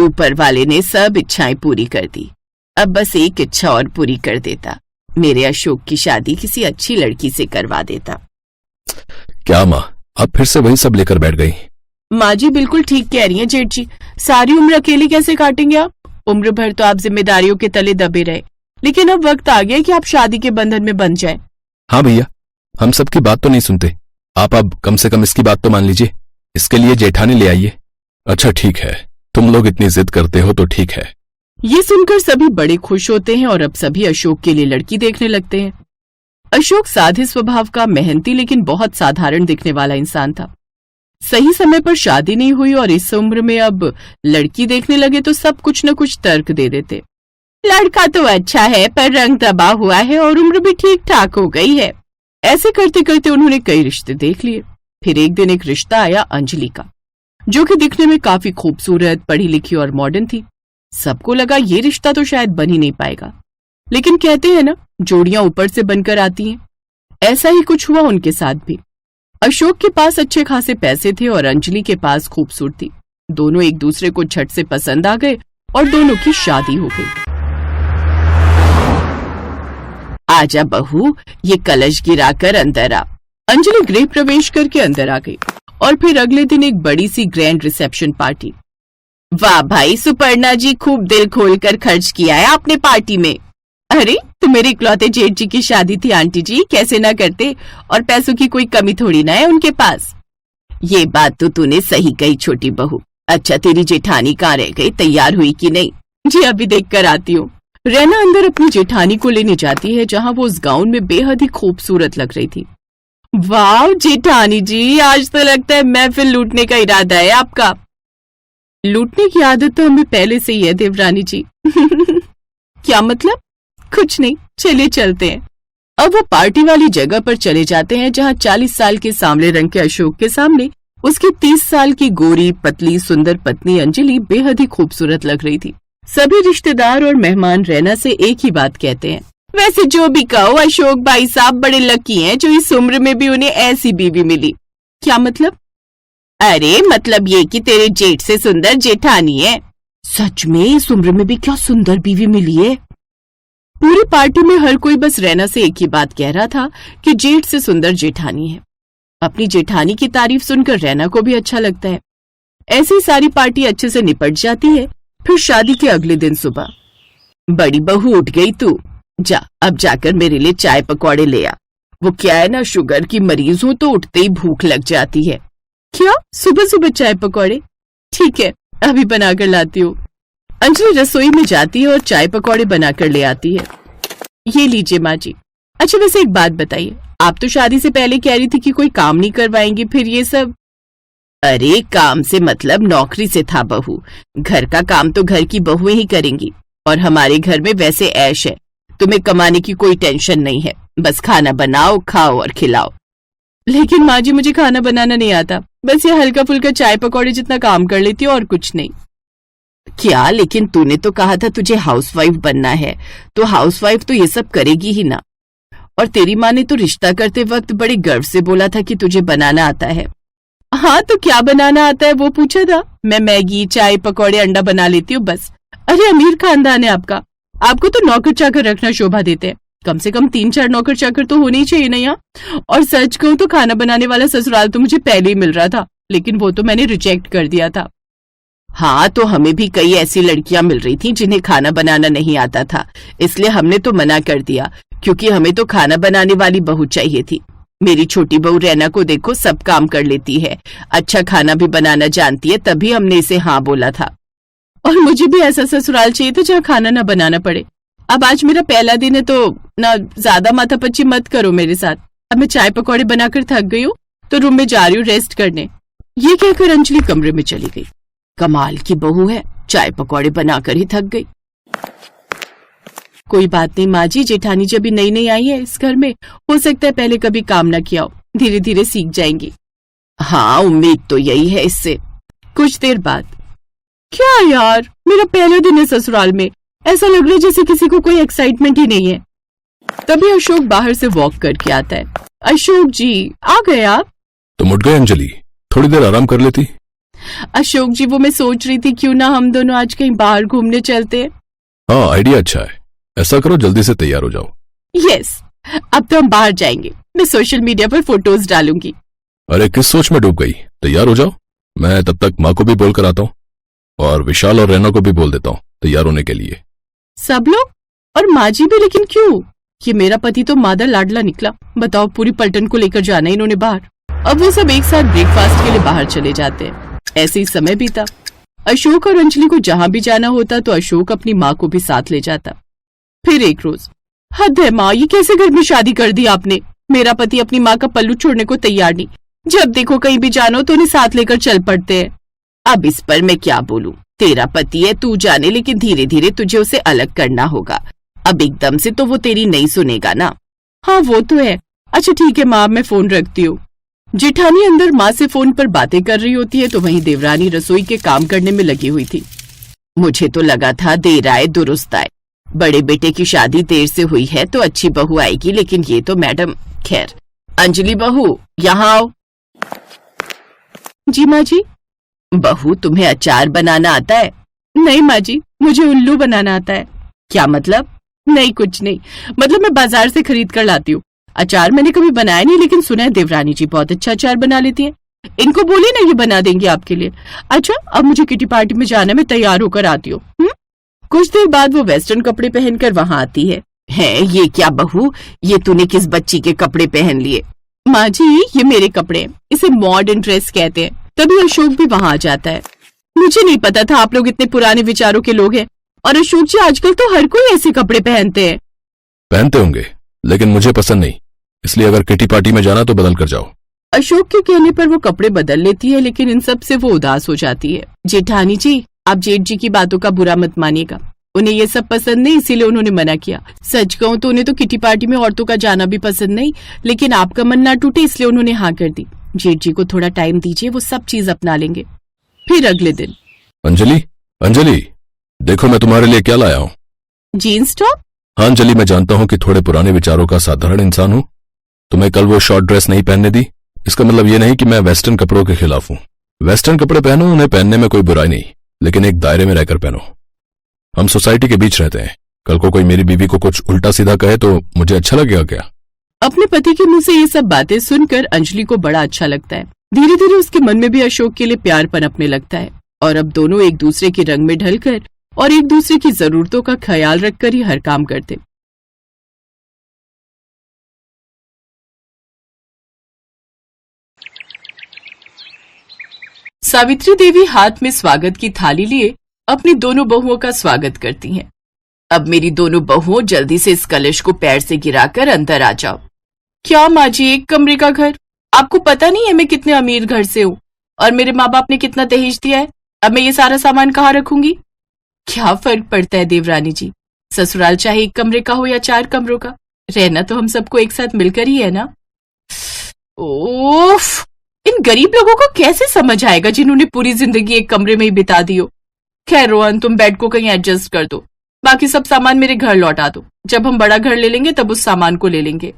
ऊपर वाले ने सब इच्छाएं पूरी कर दी, अब बस एक इच्छा और पूरी कर देता, मेरे अशोक की शादी किसी अच्छी लड़की से करवा देता। क्या माँ, अब फिर से वही सब लेकर बैठ गई? माँ जी बिल्कुल ठीक कह रही हैं जेठ जी, सारी उम्र अकेले कैसे काटेंगे आप? उम्र भर तो आप जिम्मेदारियों के तले दबे रहे, लेकिन अब वक्त आ गया कि आप शादी के बंधन में बंध जाएं। हाँ भैया, हम सबकी बात तो नहीं सुनते, आप अब कम से कम इसकी बात तो मान लीजिए। इसके लिए जेठानी ले आइए। अच्छा ठीक है, तुम लोग इतनी जिद करते हो तो ठीक है। ये सुनकर सभी बड़े खुश होते हैं और अब सभी अशोक के लिए लड़की देखने लगते हैं। अशोक साधे स्वभाव का, मेहनती लेकिन बहुत साधारण दिखने वाला इंसान था। सही समय पर शादी नहीं हुई और इस उम्र में अब लड़की देखने लगे तो सब कुछ न कुछ तर्क दे देते। लड़का तो अच्छा है पर रंग दबा हुआ है और उम्र भी ठीक ठाक हो गई है। ऐसे करते करते उन्होंने कई रिश्ते देख लिए। फिर एक दिन एक रिश्ता आया अंजलि का, जो कि दिखने में काफी खूबसूरत, पढ़ी लिखी और मॉडर्न थी। सबको लगा ये रिश्ता तो शायद बन ही नहीं पाएगा, लेकिन कहते हैं ना, जोड़ियां ऊपर से बनकर आती हैं। ऐसा ही कुछ हुआ उनके साथ भी। अशोक के पास अच्छे खासे पैसे थे और अंजलि के पास खूबसूरती। दोनों एक दूसरे को झट से पसंद आ गए और दोनों की शादी हो गई। आजा बहू, ये कलश गिराकर अंदर आ। अंजलि गृह प्रवेश करके अंदर आ गई और फिर अगले दिन एक बड़ी सी ग्रैंड रिसेप्शन पार्टी। वाह भाई सुपर्णा जी, खूब दिल खोलकर खर्च किया है आपने पार्टी में। अरे तो मेरे इकलौते जेठ जी की शादी थी आंटी जी, कैसे ना करते, और पैसों की कोई कमी थोड़ी ना है उनके पास। ये बात तो तूने सही कही छोटी बहू। अच्छा तेरी जेठानी कहाँ रह गई, तैयार हुई कि नहीं? जी अभी देख कर आती हूँ। रैना अंदर अपनी जेठानी को लेने जाती है, जहाँ वो उस गाउन में बेहद ही खूबसूरत लग रही थी। वाह जेठानी जी, आज तो लगता है महफिल लूटने का इरादा है आपका। लूटने की आदत तो हमें पहले से ही है देवरानी जी। क्या मतलब? कुछ नहीं, चलिए चलते हैं। अब वो पार्टी वाली जगह पर चले जाते हैं, जहाँ 40 साल के सांवले रंग के अशोक के सामने उसकी 30 साल की गोरी पतली सुंदर पत्नी अंजलि बेहद ही खूबसूरत लग रही थी। सभी रिश्तेदार और मेहमान रैना से एक ही बात कहते हैं, वैसे जो भी कहो अशोक भाई साहब बड़े लकी हैं जो इस उम्र में भी उन्हें ऐसी बीवी मिली। क्या मतलब? अरे मतलब ये कि तेरे जेठ से सुंदर जेठानी है। सच में इस उम्र में भी क्या सुंदर बीवी मिली है। पूरी पार्टी में हर कोई बस रैना से एक ही बात कह रहा था कि जेठ से सुंदर जेठानी है। अपनी जेठानी की तारीफ सुनकर रैना को भी अच्छा लगता है। ऐसी सारी पार्टी अच्छे से निपट जाती है। फिर शादी के अगले दिन सुबह, बड़ी बहू उठ गई तू, जा अब जाकर मेरे लिए चाय पकौड़े ले आ। वो क्या है ना, शुगर की मरीज हूँ तो उठते ही भूख लग जाती है। क्या सुबह सुबह चाय पकौड़े? ठीक है अभी बनाकर लाती हूँ। अंजलि रसोई में जाती है और चाय पकौड़े बनाकर ले आती है। ये लीजिए माँ जी। अच्छा वैसे एक बात बताइए, आप तो शादी से पहले कह रही थी कि कोई काम नहीं करवाएंगी, फिर ये सब? अरे काम से मतलब नौकरी से था बहू। घर का काम तो घर की बहुएं ही करेंगी और हमारे घर में वैसे ऐश है, तुम्हें कमाने की कोई टेंशन नहीं है, बस खाना बनाओ, खाओ और खिलाओ। लेकिन माँ जी मुझे खाना बनाना नहीं आता, बस ये हल्का फुल्का चाय पकौड़े जितना काम कर लेती हूँ और कुछ नहीं। क्या? लेकिन तूने तो कहा था तुझे हाउसवाइफ बनना है, तो हाउसवाइफ तो ये सब करेगी ही ना। और तेरी माँ ने तो रिश्ता करते वक्त बड़े गर्व से बोला था कि तुझे बनाना आता है। हाँ तो क्या बनाना आता है वो पूछा था। मैं मैगी, चाय पकौड़े, अंडा बना लेती हूँ बस। अरे अमीर खानदान है आपका, आपको तो नौकर चाकर रखना शोभा देते हैं। कम से कम 3-4 नौकर चाकर तो होने ही चाहिए ना यहाँ। और सच कहूँ तो खाना बनाने वाला ससुराल तो मुझे पहले ही मिल रहा था, लेकिन वो तो मैंने रिजेक्ट कर दिया था। हाँ तो हमें भी कई ऐसी लड़कियां मिल रही थी जिन्हें खाना बनाना नहीं आता था, इसलिए हमने तो मना कर दिया, क्योंकि हमें तो खाना बनाने वाली बहू चाहिए थी। मेरी छोटी बहू रैना को देखो, सब काम कर लेती है, अच्छा खाना भी बनाना जानती है, तभी हमने इसे हाँ बोला था। और मुझे भी ऐसा ससुराल चाहिए था जहाँ खाना ना बनाना पड़े। अब आज मेरा पहला दिन है तो ना ज्यादा माथापच्ची मत करो मेरे साथ। अब मैं चाय पकौड़े बनाकर थक गई हूँ तो रूम में जा रही हूँ रेस्ट करने। ये कहकर अंजलि कमरे में चली गई। कमाल की बहू है, चाय पकौड़े बनाकर ही थक गई। कोई बात नहीं माँ जी, जेठानी जब भी नई नई आई है इस घर में, हो सकता है पहले कभी काम न किया हो, धीरे धीरे सीख जाएंगी। हाँ उम्मीद तो यही है इससे। कुछ देर बाद, क्या यार मेरा पहला दिन है ससुराल में, ऐसा लग रहा है जैसे किसी को कोई एक्साइटमेंट ही नहीं है। तभी अशोक बाहर से वॉक करके आता है। अशोक जी आ गए आप? तुम उठ गए अंजलि, थोड़ी देर आराम कर लेती। अशोक जी, वो मैं सोच रही थी क्यों ना हम दोनों आज कहीं बाहर घूमने चलते हैं। हाँ, आइडिया अच्छा है। ऐसा करो, जल्दी से तैयार हो जाओ। यस, अब तो हम बाहर जाएंगे। मैं सोशल मीडिया पर फोटोज डालूंगी। अरे किस सोच में डूब गई? तैयार हो जाओ। मैं तब तक माँ को भी बोल कर आता हूँ और विशाल और रैना को भी बोल देता हूँ तैयार होने के लिए। सब लोग और माँ जी भी? लेकिन क्यों? ये मेरा पति तो मादा लाडला निकला। बताओ, पूरी पलटन को लेकर जाना है इन्होंने बाहर। अब वो सब एक साथ ब्रेकफास्ट के लिए बाहर चले जाते हैं। ऐसे ही समय बीता। अशोक और अंजलि को जहां भी जाना होता तो अशोक अपनी माँ को भी साथ ले जाता। फिर एक रोज, हद है माँ, ये कैसे घर में शादी कर दी आपने? मेरा पति अपनी माँ का पल्लू छोड़ने को तैयार नहीं। जब देखो कहीं भी जानो तो उन्हें साथ लेकर चल पड़ते हैं। अब इस पर मैं क्या बोलूं? तेरा पति है, तू जाने, लेकिन धीरे धीरे तुझे उसे अलग करना होगा। अब एकदम से तो वो तेरी नहीं सुनेगा ना। हाँ वो तो है। अच्छा ठीक है माँ, मैं फोन रखती हूँ। जेठानी अंदर माँ से फोन पर बातें कर रही होती है तो वहीं देवरानी रसोई के काम करने में लगी हुई थी। मुझे तो लगा था देर आए दुरुस्त आए। बड़े बेटे की शादी देर से हुई है तो अच्छी बहू आएगी, लेकिन ये तो मैडम। खैर, अंजलि बहू यहाँ आओ। जी माँ जी। बहू, तुम्हें अचार बनाना आता है? नहीं माँ जी, मुझे उल्लू बनाना आता है। क्या मतलब? नहीं कुछ नहीं, मतलब मैं बाजार से खरीद कर लाती हूँ। अचार मैंने कभी बनाया नहीं, लेकिन सुना है देवरानी जी बहुत अच्छा अचार बना लेती हैं। इनको बोलिए ना, ये बना देंगे आपके लिए। अच्छा, अब मुझे किटी पार्टी में जाना, मैं तैयार होकर आती हूँ। कुछ देर बाद वो वेस्टर्न कपड़े पहनकर वहाँ आती है। ये क्या बहू, ये तूने किस बच्ची के कपड़े पहन लिए? माँ जी, ये मेरे कपड़े हैं, इसे मॉडर्न ड्रेस कहते हैं। तभी अशोक भी वहाँ आ जाता है। मुझे नहीं पता था आप लोग इतने पुराने विचारों के लोग हैं। और अशोक जी, आजकल तो हर कोई ऐसे कपड़े पहनते हैं। पहनते होंगे, लेकिन मुझे पसंद नहीं, इसलिए अगर किटी पार्टी में जाना तो बदल कर जाओ। अशोक के कहने पर वो कपड़े बदल लेती है, लेकिन इन सब से वो उदास हो जाती है। जेठानी जी, आप जेठ जी की बातों का बुरा मत मानिएगा। उन्हें ये सब पसंद नहीं, इसीलिए उन्होंने मना किया। सच कहूँ तो उन्हें तो किटी पार्टी में औरतों का जाना भी पसंद नहीं, लेकिन आपका मन ना टूटे इसलिए उन्होंने हाँ कर दी। जेठ जी को थोड़ा टाइम दीजिए, वो सब चीज अपना लेंगे। फिर अगले दिन। अंजलि, अंजलि, देखो मैं तुम्हारे लिए क्या लाया हूँ। Jeans top? हाँ अंजलि, मैं जानता हूँ कि थोड़े पुराने विचारों का साधारण इंसान हूँ। तुम्हें कल वो शॉर्ट ड्रेस नहीं पहनने दी, इसका मतलब ये नहीं कि मैं वेस्टर्न कपड़ों के खिलाफ हूँ। वेस्टर्न कपड़े पहनो, उन्हें पहनने में कोई बुराई नहीं, लेकिन एक दायरे में रहकर पहनो। हम सोसाइटी के बीच रहते हैं, कल को कोई मेरी बीवी को कुछ उल्टा सीधा कहे तो मुझे अच्छा लगेगा क्या? अपने पति के मुंह से ये सब बातें सुनकर अंजलि को बड़ा अच्छा लगता है। धीरे धीरे उसके मन में भी अशोक के लिए प्यार पनपने लगता है और अब दोनों एक दूसरे के रंग में ढलकर और एक दूसरे की जरूरतों का ख्याल रखकर ही हर काम करते। सावित्री देवी हाथ में स्वागत की थाली लिए अपनी दोनों बहुओं का स्वागत करती हैं। अब मेरी दोनों बहुओं, जल्दी से इस कलश को पैर से गिराकर अंदर आ जाओ। क्या माँ जी, एक कमरे का घर? आपको पता नहीं है मैं कितने अमीर घर से हूँ और मेरे माँ बाप ने कितना दहेज दिया है। अब मैं ये सारा सामान कहाँ रखूंगी? क्या फर्क पड़ता है देवरानी जी, ससुराल चाहे एक कमरे का हो या 4 कमरों का, रहना तो हम सबको एक साथ मिलकर ही है ना। ओफ, इन गरीब लोगों को कैसे समझ आएगा जिन्होंने पूरी जिंदगी एक कमरे में ही बिता दी हो। खैर रोहन, तुम बेड को कहीं एडजस्ट कर दो, बाकी सब सामान मेरे घर लौटा दो। जब हम बड़ा घर ले लेंगे तब उस सामान को ले लेंगे।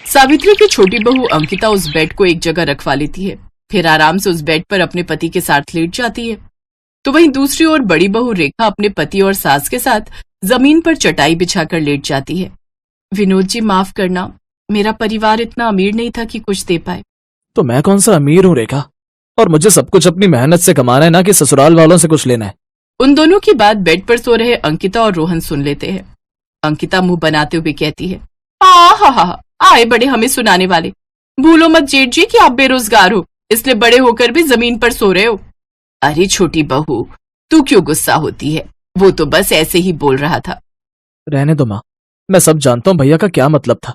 सावित्री की छोटी बहू अंकिता उस बेड को एक जगह रखवा लेती है, फिर आराम से उस बेड पर अपने पति के साथ लेट जाती है। तो वहीं दूसरी ओर बड़ी बहू रेखा अपने पति और सास के साथ जमीन पर चटाई बिछाकर लेट जाती है। विनोद जी, माफ करना, मेरा परिवार इतना अमीर नहीं था कि कुछ दे पाए। तो मैं कौन सा अमीर हूँ रेखा, और मुझे सब कुछ अपनी मेहनत से कमाना है, ना कि ससुराल वालों से कुछ लेना है। उन दोनों की बात बेड पर सो रहे अंकिता और रोहन सुन लेते हैं। अंकिता मुंह बनाते हुए कहती है, हा आए बड़े हमें सुनाने वाले। भूलो मत जेठ जी कि आप बेरोजगार हो, इसलिए बड़े होकर भी जमीन पर सो रहे हो। अरे छोटी बहू, तू क्यों गुस्सा होती है, वो तो बस ऐसे ही बोल रहा था। रहने दो माँ, मैं सब जानता हूँ भैया का क्या मतलब था।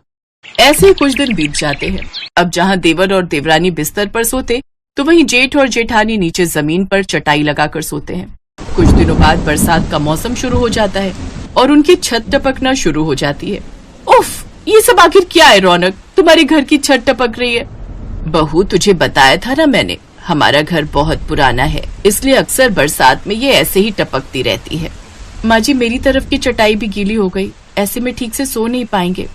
ऐसे ही कुछ दिन बीत जाते हैं। अब जहाँ देवर और देवरानी बिस्तर पर सोते, तो वहीं जेठ और जेठानी नीचे जमीन पर चटाई लगाकर सोते हैं। कुछ दिनों बाद बरसात का मौसम शुरू हो जाता है और उनकी छत टपकना शुरू हो जाती है। उफ, ये सब आखिर क्या है रौनक, तुम्हारे घर की छत टपक रही है। बहू, तुझे बताया था ना मैंने, हमारा घर बहुत पुराना है, इसलिए अक्सर बरसात में ये ऐसे ही टपकती रहती है। माँ जी, मेरी तरफ की चटाई भी गीली हो गई, ऐसे में ठीक से सो नहीं पाएंगे।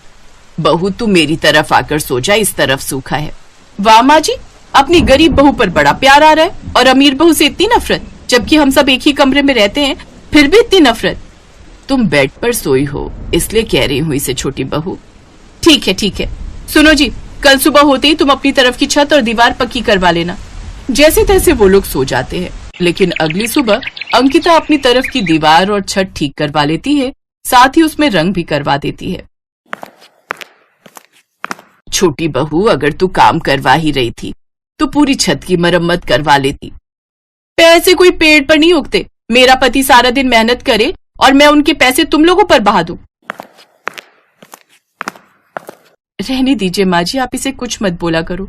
बहू, तू मेरी तरफ आकर सो जा, इस तरफ सूखा है। वाह माँ जी, अपनी गरीब बहू पर बड़ा प्यार आ रहा है और अमीर बहू से इतनी नफरत, जबकि हम सब एक ही कमरे में रहते हैं, फिर भी इतनी नफरत। तुम बेड पर सोई हो इसलिए कह रही हूँ इसे छोटी बहू। ठीक है, सुनो जी, कल सुबह होते ही तुम अपनी तरफ की छत और दीवार पक्की करवा लेना। जैसे तैसे वो लोग सो जाते हैं, लेकिन अगली सुबह अंकिता अपनी तरफ की दीवार और छत ठीक करवा लेती है, साथ ही उसमें रंग भी करवा देती है। छोटी बहू, अगर तू काम करवा ही रही थी तो पूरी छत की मरम्मत करवा लेती। पैसे कोई पेड़ पर नहीं उगते। मेरा पति सारा दिन मेहनत करे और मैं उनके पैसे तुम लोगों पर बहा दूं। रहने दीजिए माँ जी, आप इसे कुछ मत बोला करो।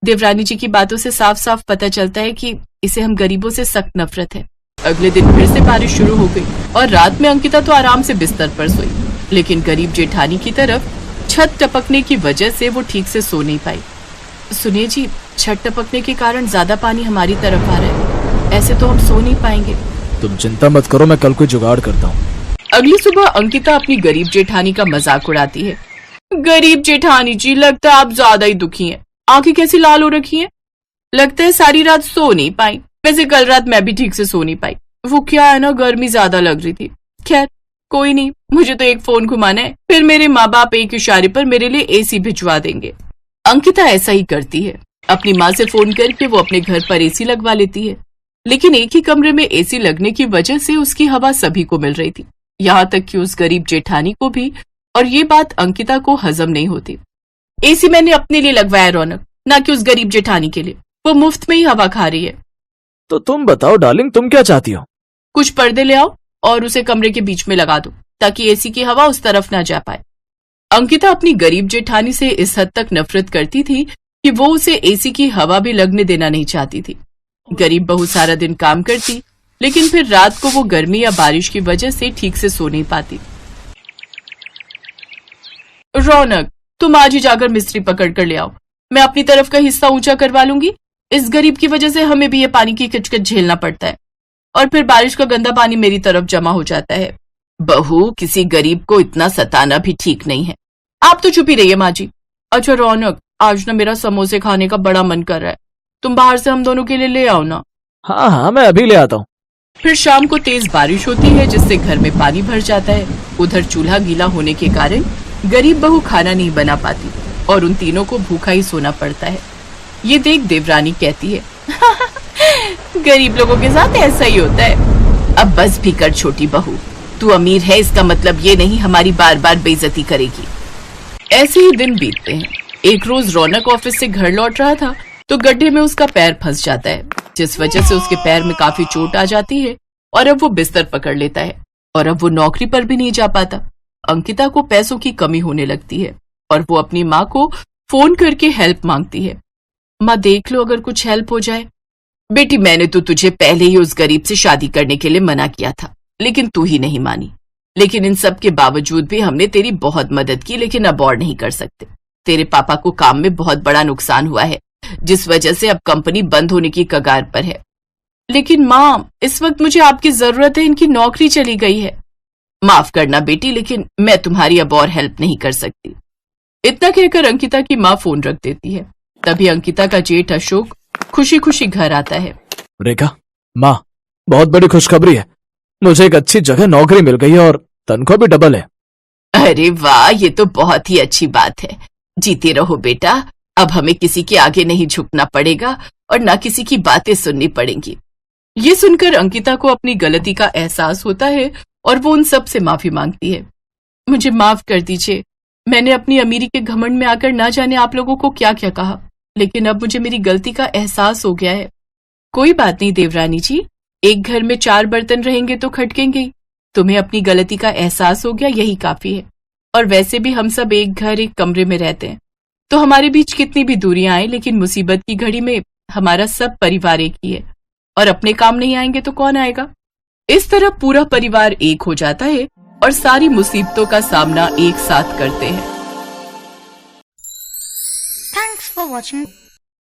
देवरानी जी की बातों से साफ साफ पता चलता है कि इसे हम गरीबों से सख्त नफरत है। अगले दिन फिर से बारिश शुरू हो गई और रात में अंकिता तो आराम से बिस्तर पर सोई, लेकिन गरीब जेठानी की तरफ छत टपकने की वजह से वो ठीक से सो नहीं पाई। सुनिए जी, छत टपकने के कारण ज्यादा पानी हमारी तरफ आ रहा है, ऐसे तो हम सो नहीं पाएंगे। तुम चिंता मत करो, मैं कल कोई जुगाड़ करता हूँ। अगली सुबह अंकिता अपनी गरीब जेठानी का मजाक उड़ाती है। गरीब जेठानी जी, लगता है आप ज्यादा ही दुखी हैं। आंखें कैसी लाल हो रखी हैं? लगता है सारी रात सो नहीं पाई। वैसे कल रात मैं भी ठीक से सो नहीं पाई। वो क्या है ना, गर्मी ज्यादा लग रही थी। खैर कोई नहीं, मुझे तो एक फोन घुमाना है, फिर मेरे माँ बाप एक इशारे पर मेरे लिए एसी भिजवा देंगे। अंकिता ऐसा ही करती है। अपनी माँ से फोन करके वो अपने घर पर एसी लगवा लेती है, लेकिन एक ही कमरे में एसी लगने की वजह से उसकी हवा सभी को मिल रही थी, यहाँ तक कि उस गरीब जेठानी को भी, और ये बात अंकिता को हजम नहीं होती। एसी मैंने अपने लिए लगवाया रौनक, ना कि उस गरीब जेठानी के लिए। वो मुफ्त में ही हवा खा रही है। तो तुम बताओ डार्लिंग, तुम क्या चाहती हो? कुछ पर्दे ले आओ और उसे कमरे के बीच में लगा दो, ताकि एसी की हवा उस तरफ ना जा पाए। अंकिता अपनी गरीब जेठानी से इस हद तक नफरत करती थी कि वो उसे एसी की हवा भी लगने देना नहीं चाहती थी। गरीब बहू सारा दिन काम करती, लेकिन फिर रात को वो गर्मी या बारिश की वजह से ठीक से सो नहीं पाती। रौनक, तुम आज ही जाकर मिस्त्री पकड़ कर ले आओ, मैं अपनी तरफ का हिस्सा ऊंचा करवा लूंगी। इस गरीब की वजह से हमें भी ये पानी की किचकिच झेलना पड़ता है, और फिर बारिश का गंदा पानी मेरी तरफ जमा हो जाता है। बहू, किसी गरीब को इतना सताना भी ठीक नहीं है। आप तो चुप ही रहिए माँ जी। अच्छा रौनक, आज ना मेरा समोसे खाने का बड़ा मन कर रहा है, तुम बाहर से हम दोनों के लिए ले आओ ना। हाँ, मैं अभी ले आता हूँ। फिर शाम को तेज बारिश होती है, जिससे घर में पानी भर जाता है। उधर चूल्हा गीला होने के कारण गरीब बहू खाना नहीं बना पाती और उन तीनों को भूखा ही सोना पड़ता है। ये देख देवरानी कहती है, गरीब लोगों के साथ ऐसा ही होता है। अब बस भी कर छोटी बहू, तू अमीर है इसका मतलब ये नहीं हमारी बार बार बेइज्जती करेगी। ऐसे ही दिन बीतते हैं। एक रोज रौनक ऑफिस से घर लौट रहा था तो गड्ढे में उसका पैर फंस जाता है, जिस वजह से उसके पैर में काफी चोट आ जाती है और अब वो बिस्तर पकड़ लेता है और अब वो नौकरी पर भी नहीं जा पाता। अंकिता को पैसों की कमी होने लगती है और वो अपनी माँ को फोन करके हेल्प मांगती है। माँ देख लो, अगर कुछ हेल्प हो जाए। बेटी, मैंने तो तुझे पहले ही उस गरीब से शादी करने के लिए मना किया था, लेकिन तू ही नहीं मानी। लेकिन इन सब के बावजूद भी हमने तेरी बहुत मदद की, लेकिन अब और नहीं कर सकते। तेरे पापा को काम में बहुत बड़ा नुकसान हुआ है, जिस वजह से अब कंपनी बंद होने की कगार पर है। लेकिन माँ, इस वक्त मुझे आपकी जरूरत है, इनकी नौकरी चली गई है। माफ करना बेटी, लेकिन मैं तुम्हारी अब और हेल्प नहीं कर सकती। इतना कहकर अंकिता की माँ फोन रख देती है। तभी अंकिता का जेठ अशोक खुशी खुशी घर आता है। रेखा, माँ, बहुत बड़ी खुशखबरी है, मुझे एक अच्छी जगह नौकरी मिल गई है और तनख्वाह भी डबल है। अरे वाह, ये तो बहुत ही अच्छी बात है। जीते रहो बेटा, अब हमें किसी के आगे नहीं झुकना पड़ेगा और ना किसी की बातें सुननी पड़ेंगी। ये सुनकर अंकिता को अपनी गलती का एहसास होता है और वो उन सब से माफी मांगती है। मुझे माफ कर दीजिए, मैंने अपनी अमीरी के घमंड में आकर ना जाने आप लोगों को क्या क्या कहा, लेकिन अब मुझे मेरी गलती का एहसास हो गया है। कोई बात नहीं देवरानी जी, एक घर में 4 बर्तन रहेंगे तो खटकेंगे ही। तुम्हें अपनी गलती का एहसास हो गया, यही काफी है। और वैसे भी हम सब एक घर एक कमरे में रहते हैं, तो हमारे बीच कितनी भी दूरियां आए, लेकिन मुसीबत की घड़ी में हमारा सब परिवार एक ही है, और अपने काम नहीं आएंगे तो कौन आएगा। इस तरह पूरा परिवार एक हो जाता है और सारी मुसीबतों का सामना एक साथ करते हैं। Thanks for watching.